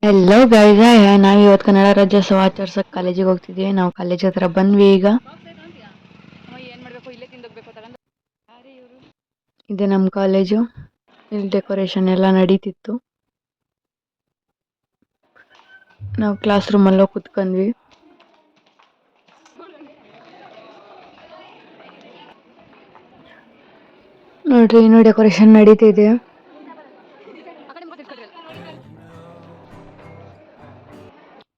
ಎಲ್ಲೋ guys, ನಾವ್ ಇವತ್ತು ಕನ್ನಡ ರಾಜ್ಯೋತ್ಸವ ಆಚರಿಸಕ್ ಕಾಲೇಜಿಗೆ ಹೋಗ್ತಿದೀವಿ. ನಾವು ಕಾಲೇಜ್ ಹತ್ರ ಬಂದ್ವಿ. ಈಗ ಇದೆ ನಮ್ ಕಾಲೇಜು. ಇಲ್ಲಿ ಡೆಕೋರೇಷನ್ ಎಲ್ಲ ನಡೀತಿತ್ತು. ನಾವು ಕ್ಲಾಸ್ ರೂಮ್ ಅಲ್ಲೋ ಕುತ್ಕೊಂಡ್ವಿ. ನೋಡ್ರಿ, ಇನ್ನು ಡೆಕೋರೇಷನ್ ನಡೀತಿದೆ.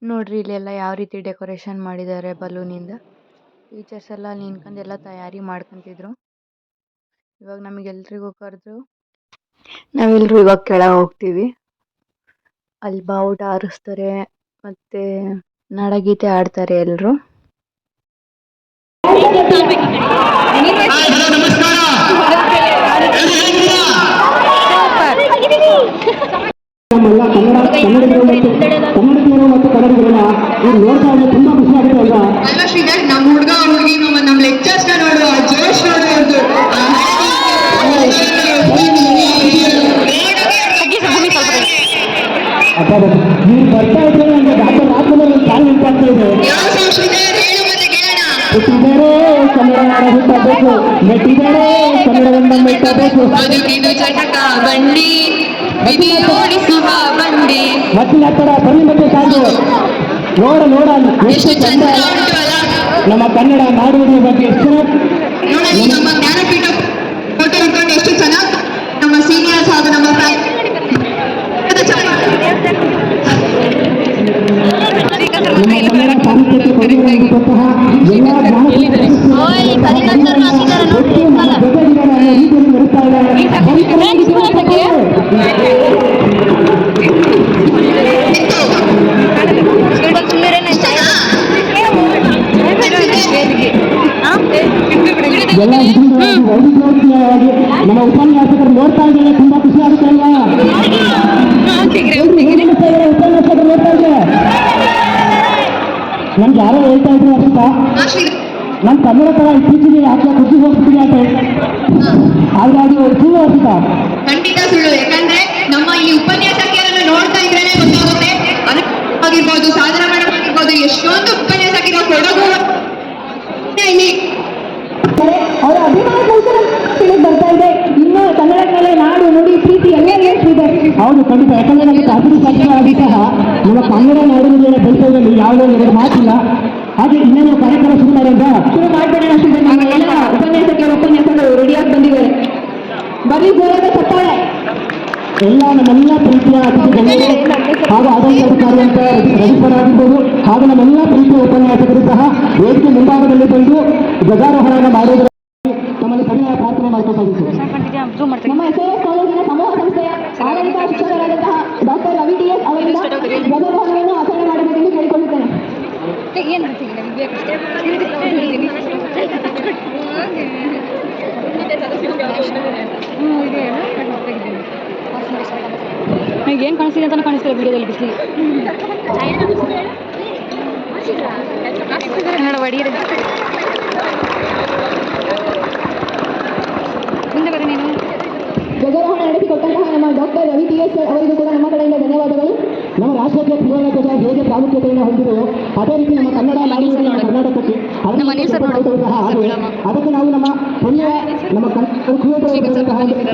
ನೋಡ್ರಿ ಇಲ್ಲೆಲ್ಲ ಯಾವ ರೀತಿ ಡೆಕೋರೇಷನ್ ಮಾಡಿದ್ದಾರೆ ಬಲೂನಿಂದ. ಟೀಚರ್ಸ್ ಎಲ್ಲ ನಿಂತ್ಕೊಂಡು ಎಲ್ಲ ತಯಾರಿ ಮಾಡ್ಕೊಂತಿದ್ರು. ಇವಾಗ ನಮಗೆಲ್ರಿಗೂ ಕರೆದ್ರು. ನಾವೆಲ್ಲರೂ ಇವಾಗ ಕೆಳಗೆ ಹೋಗ್ತೀವಿ. ಅಲ್ಲಿ ಬಾವುಟ ಹಾರಿಸ್ತಾರೆ, ಮತ್ತೆ ನಾಡಗೀತೆ ಆಡ್ತಾರೆ ಎಲ್ರು. ನಮ್ಮ ಹುಡುಗ ಹುಡುಗಿ ನಮ್ಮ ಲೆಕ್ಚರ್ಸ್ ನೋಡುವ ಜೋಶ್ ನೋಡುವಂತು ಬದುಕಿದು ಚಟಕ ಬಂಡಿ ವಿಧಿ ಓಡಿಸುವ ಬಂಡಿ ಬನ್ನಿ ಮತ್ತೆ ಸಾಕು ನೋಡ ನೋಡ ಎಷ್ಟು ಚಂದ ನಮ್ಮ ಕನ್ನಡ ನಾಡುವುದರ ಬಗ್ಗೆ ಎಷ್ಟು ನೋಡಿ. ನಮ್ಮ ಜ್ಞಾನಪೀಠ ಫೋಟೋ ಇಟ್ಕೊಂಡು ಎಷ್ಟು ಚೆನ್ನಾಗಿ ನಮ್ಮ ಸೀನಿಯರ್ಸ್ ಹಾಗೂ ನಮ್ಮ ಎಲ್ಲ ವೈವಿಧ್ಯವಾಗಿ ನಮ್ಮ ಉಪನ್ಯಾಸಕರು ನೋಡ್ತಾ ಇದ್ದಾರೆ. ತುಂಬಾ ಖುಷಿ ಆಗುತ್ತೆ ಅಲ್ವಾ? ಉಪನ್ಯಾಸಕರು ನೋಡ್ತಾ ಇದ್ದಾರೆ. ನಮ್ಗೆ ಯಾರೋ ಹೇಳ್ತಾ ಇದ್ರು ಅಂತ, ನಮ್ ಕನ್ನಡ ತರ ಇತ್ತೀಚೆಗೆ ಯಾಕೆ ಖುಷಿ ಹೋಗ್ತಿದೆ ಅಂತ ಹಾಗಾಗಿ ಸುಳ್ಳು ಅಂತ. ಖಂಡಿತ ಸುಳ್ಳು. ಯಾಕಂದ್ರೆ ನಮ್ಮ ಈ ಉಪನ್ಯಾಸಕಿಯರನ್ನು ನೋಡ್ತಾ ಇದ್ರೇನೆ ಗೊತ್ತಾಗುತ್ತೆ. ಆಗಿರ್ಬೋದು, ಸಾಧನ ಮೇಡಮ್ ಆಗಿರ್ಬೋದು, ಎಷ್ಟೊಂದು ಉಪನ್ಯಾಸಕಿರೋ ಕೊಡಗು ಇಲ್ಲಿ ಅವರ ಅಭಿಮಾನ ಬರ್ತಾ ಇದೆ. ಇನ್ನು ಕನ್ನಡ ಮೇಲೆ ನಾಡು ನುಡಿ ಪ್ರೀತಿ ಎಲ್ಲ ಇದೆ. ಹೌದು, ಖಂಡಿತ. ಯಾಕಂದ್ರೆ ನಮಗೆ ಖಾಸಗಿ ಶಾಲೆಗಳಾಗಿ ಸಹ ನಮ್ಮ ಕನ್ನಡ ನಾಡಿನ ಬೆಳೆಸೋದ್ರಲ್ಲಿ ಯಾವುದೇ ಎರಡು ಮಾತಿಲ್ಲ. ಹಾಗೆ ಇನ್ನೇನು ಕಾರ್ಯಕ್ರಮ ಶುರು ಮಾಡೋದ ಶುರು ಮಾಡ್ಬೇಡ. ಎಲ್ಲ ಉಪನ್ಯಾಸಗಳು ರೆಡಿಯಾಗಿ ಬಂದಿದ್ದಾರೆ. ಬರೀ ಜೋರಾದ ಚಪ್ಪಾಳೆ. ಎಲ್ಲ ನಮ್ಮೆಲ್ಲ ಪ್ರೀತಿಯ ಅತಿಥಿಗಳು ಹಾಗೂ ಆಡಳಿತಾಧಿಕಾರಿ ಅಂತ ರವಿಪರಾಗಿರ್ಬೋದು ಹಾಗೂ ನಮ್ಮೆಲ್ಲ ಪ್ರೀತಿಯ ಉಪನ್ಯಾಸಕರು ಸಹ ವೇದಿಕೆ ಮುಂಭಾಗದಲ್ಲಿ ಬಂದು ಧ್ವಜಾರೋಹಣ ಮಾಡುವುದರ ನಮ್ಮಲ್ಲಿ ಸರಿಯಾದ ಪ್ರಾರ್ಥನೆ ಮಾಡಿಕೊಟ್ಟಿದ್ದು. ನಮ್ಮ ಎಸ್ಎಎಸ್ ಕಾಲೇಜಿನ ಸಮೂಹ ಸಂಸ್ಥೆಯ ಆಡಳಿತ ಶಿಕ್ಷಕರಾದಂತಹ ಡಾಕ್ಟರ್ ರವಿ ಟಿಎಸ್ ಅವರಿಂದ ಧ್ವಜಾರೋಹಣವನ್ನು ಆಚರಣೆ ಮಾಡಬೇಕೆಂದು ಕೇಳಿಕೊಳ್ಳುತ್ತೇನೆ. ಏನ್ ಕಾಣಿಸ್ತಿದೆ ಅಂತ ಕಾಣಿಸ್ತಿಲ್ಲ ವಿಡಿಯೋದಲ್ಲಿ. ಬಿಸಿಲಿಗೆ ಕನ್ನಡ ಬಡಿಯಿರಿ. ಮುಂದೆ ಬರೀ ನೀನು. ಧ್ವಜಾರೋಹಣ ನಡೆಸಿಕೊಟ್ಟಂತಹ ನಮ್ಮ ಡಾಕ್ಟರ್ ರವಿ ಟಿಎಸ್ ಅವರಿಗೂ ಕೂಡ ನಮ್ಮ ಕಡೆಯಿಂದ ಧನ್ಯವಾದಗಳು. ನಮ್ಮ ರಾಷ್ಟ್ರೀಯ ತ್ರಿವರ್ಣ ಧ್ವಜ ಹೇಗೆ ಪ್ರಾಮುಖ್ಯತೆಯನ್ನು ಹೊಂದಿದೆಯೋ ಅದೇ ರೀತಿ ನಮ್ಮ ಕನ್ನಡ ನಾಡಿನ ಕರ್ನಾಟಕಕ್ಕೆ ಅದಕ್ಕೆ ನಾವು ನಮ್ಮ ಪುಣ್ಯ ನಮ್ಮ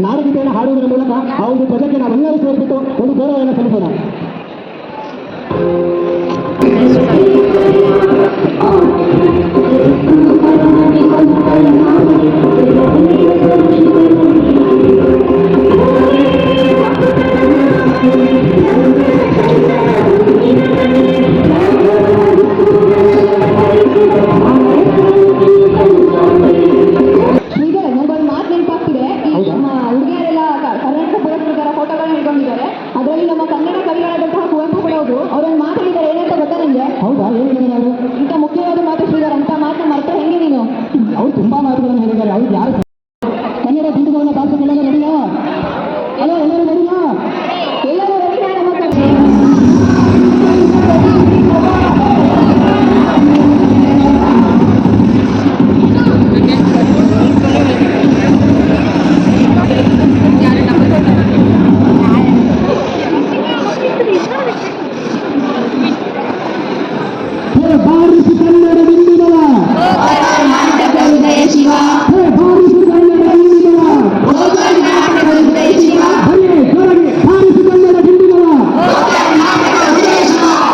ನಾಡಗೀತೆಯನ್ನು ಹಾಡುವುದರ ಮೂಲಕ ಆ ಒಂದು ಧ್ವಜಕ್ಕೆ ನಾವೆಲ್ಲರೂ ಸೇರಿಬಿಟ್ಟು ಒಂದು ಗೌರವವನ್ನು ಸಲ್ಲಿಸೋಣ. ಅದರಲ್ಲಿ ನಮ್ಮ ಕನ್ನಡ ಕವಿಗಳಾದಂತಹ ಕುವೆಂಪು ಕೂಡ ಅವರನ್ನು ಮಾತಾಡಿದ್ದಾರೆ. ಏನಂತ ಗೊತ್ತಾ ನಿಮಗೆ? ಹೌದಾ, ಹೇಳಿದ್ದಾರೆ. ಇಂಥ ಮುಖ್ಯವಾದ ಮಾತು ಶ್ರೀಧರ್, ಅಂತ ಮಾತು ಮರ್ತ ಹೆಂಗೆ ನೀನು? ಅವ್ರು ತುಂಬಾ ಮಾತುಗಳನ್ನು ಹೇಳಿದ್ದಾರೆ. ಅವ್ರು ಯಾರು ಕನ್ನಡ ದಿಂಡುಗಳನ್ನು ಭಾಷೆಗಳೆಲ್ಲ ರೆಡಿಯಾ? ಹಲೋ, ಎಲ್ಲರೂ ರೆಡಿಯಾ? ಎಲ್ಲರೂ ರೆಡಿಯಾ? ನಮ್ಮ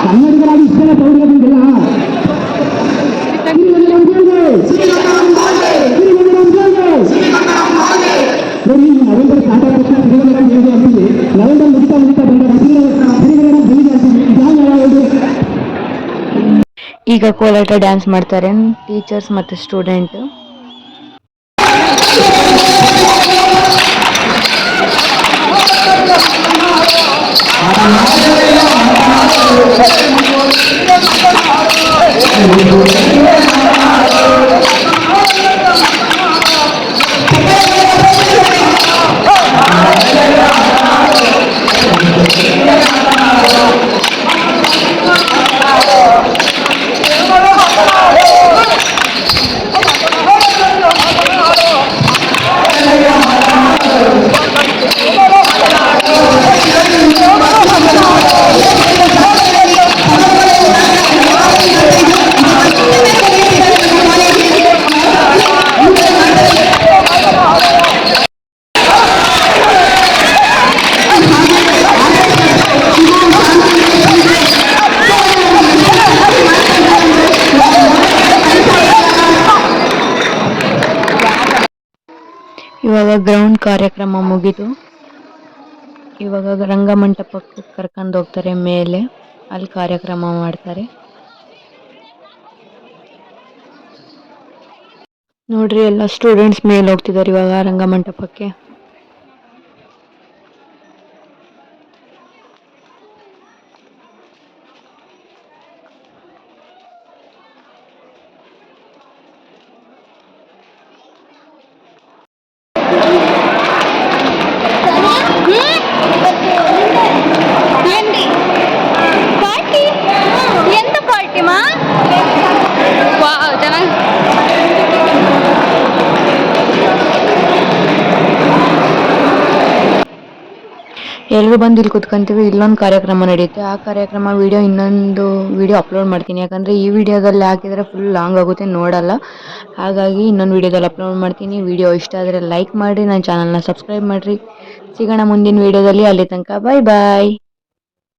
ಕನ್ನಡಿಗರಾಗಿ ಇಷ್ಟೆಲ್ಲ ಸೌಂಡ್ ಬಂದಿಲ್ಲ. ನೋಡಿ, ನವೆಂಬರ್ ಸ್ಟಾರ್ಟ್ ಆದ ತಕ್ಷಣ ಸಿರಿಗನ್ನಡ ಬೆಳಿಗ್ಗೆ ಅಂತೀವಿ, ನವೆಂಬರ್ ಮುಗಿತಾ ಬಂದಾಗ ಸಿರಿಗನ್ನಡ ಬೆಳಿಗ್ಗೆ ಅಂತೀವಿ. ಯಾವುದು ಈಗ ಕೋಲಾಟ ಡ್ಯಾನ್ಸ್ ಮಾಡ್ತಾರೆ ಟೀಚರ್ಸ್ ಮತ್ತು ಸ್ಟೂಡೆಂಟ್. ಇವಾಗ ಗ್ರೌಂಡ್ ಕಾರ್ಯಕ್ರಮ ಮುಗಿದು ಇವಾಗ ರಂಗಮಂಟಪಕ್ಕೆ ಕರ್ಕೊಂಡು ಹೋಗ್ತಾರೆ ಮೇಲೆ, ಅಲ್ಲಿ ಕಾರ್ಯಕ್ರಮ ಮಾಡ್ತಾರೆ. ನೋಡ್ರಿ, ಎಲ್ಲ ಸ್ಟೂಡೆಂಟ್ಸ್ ಮೇಲೆ ಹೋಗ್ತಿದ್ದಾರೆ ಇವಾಗ ರಂಗಮಂಟಪಕ್ಕೆ. ಪಾರ್ಟಿ ಎಂತ ಪಾರ್ಟಿ ಮಾ ಚೆನ್ನಾಗಿ ಎಲ್ರು ಬಂದು ಇಲ್ಲಿ ಕುತ್ಕೊಂತೀವಿ. ಇಲ್ಲೊಂದು ಕಾರ್ಯಕ್ರಮ ನಡೆಯುತ್ತೆ. ಆ ಕಾರ್ಯಕ್ರಮ ಇನ್ನೊಂದು ವಿಡಿಯೋ ಅಪ್ಲೋಡ್ ಮಾಡ್ತೀನಿ. ಯಾಕಂದರೆ ಈ ವಿಡಿಯೋದಲ್ಲಿ ಹಾಕಿದರೆ ಫುಲ್ ಲಾಂಗ್ ಆಗುತ್ತೆ, ನೋಡಲ್ಲ. ಹಾಗಾಗಿ ಇನ್ನೊಂದು ವಿಡಿಯೋದಲ್ಲಿ ಅಪ್ಲೋಡ್ ಮಾಡ್ತೀನಿ. ವಿಡಿಯೋ ಇಷ್ಟ ಆದರೆ ಲೈಕ್ ಮಾಡಿ, ನನ್ನ ಚಾನಲ್ನ ಸಬ್ಸ್ಕ್ರೈಬ್ ಮಾಡಿರಿ. ಸಿಗೋಣ ಮುಂದಿನ ವಿಡಿಯೋದಲ್ಲಿ. ಅಲ್ಲಿ ತನಕ ಬಾಯ್ ಬಾಯ್.